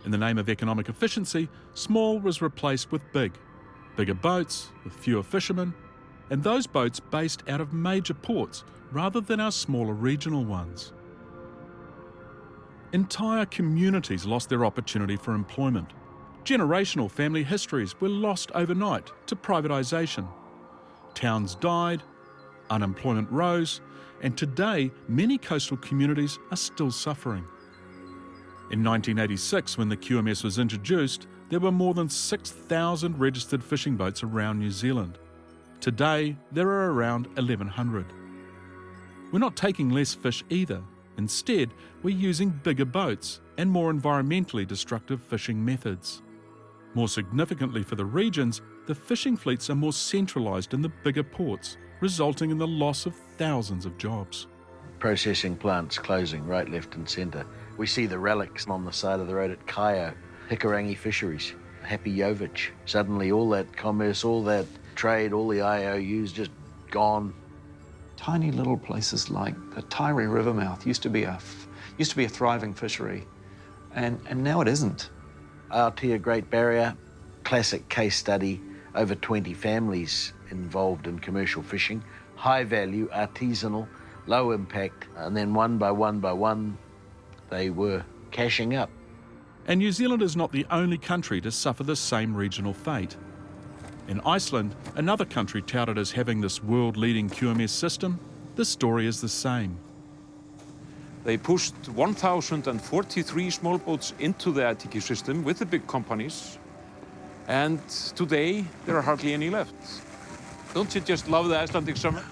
In the name of economic efficiency, small was replaced with big. Bigger boats with fewer fishermen, and those boats based out of major ports rather than our smaller regional ones. Entire communities lost their opportunity for employment. Generational family histories were lost overnight to privatisation. Towns died, unemployment rose, and today many coastal communities are still suffering. In 1986, when the QMS was introduced, there were more than 6,000 registered fishing boats around New Zealand. Today, there are around 1,100. We're not taking less fish either. Instead, we're using bigger boats and more environmentally destructive fishing methods. More significantly for the regions, the fishing fleets are more centralised in the bigger ports, resulting in the loss of thousands of jobs. Processing plants closing right, left and centre. We see the relics on the side of the road at Kaio, Hikurangi Fisheries, Happy Yovich. Suddenly all that commerce, all that trade, all the IOUs just gone. Tiny little places like the Taieri River mouth used to be a thriving fishery, and now it isn't. Aotea Great Barrier, classic case study, over 20 families involved in commercial fishing, high value, artisanal, low impact, and then one by one, they were cashing up. And New Zealand is not the only country to suffer the same regional fate. In Iceland, another country touted as having this world-leading QMS system, the story is the same. They pushed 1,043 small boats into the ITQ system with the big companies, and today there are hardly any left. Don't you just love the Icelandic summer?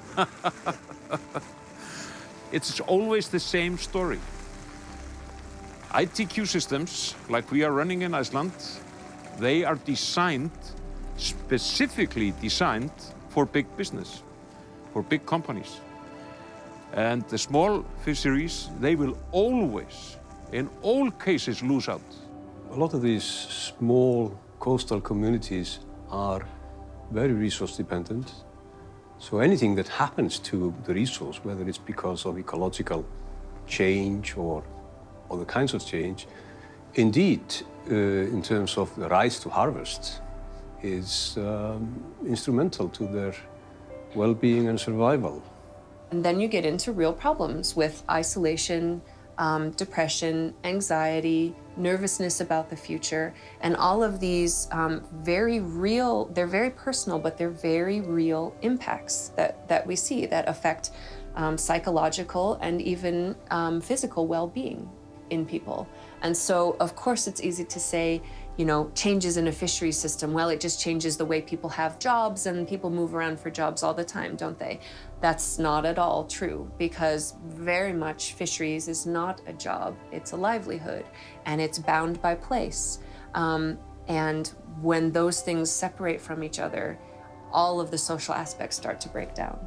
It's always the same story. ITQ systems, like we are running in Iceland, they are specifically designed for big business, for big companies. And the small fisheries, they will always, in all cases, lose out. A lot of these small coastal communities are very resource dependent. So anything that happens to the resource, whether it's because of ecological change or other kinds of change, indeed, in terms of the rights to harvest, is instrumental to their well-being and survival. And then you get into real problems with isolation, depression, anxiety, nervousness about the future, and all of these very real, they're very personal, but they're very real impacts that we see that affect psychological and even physical well-being in people. And so, of course, it's easy to say, you know, changes in a fishery system, well, it just changes the way people have jobs and people move around for jobs all the time, don't they? That's not at all true, because very much fisheries is not a job, it's a livelihood, and it's bound by place. And when those things separate from each other, all of the social aspects start to break down.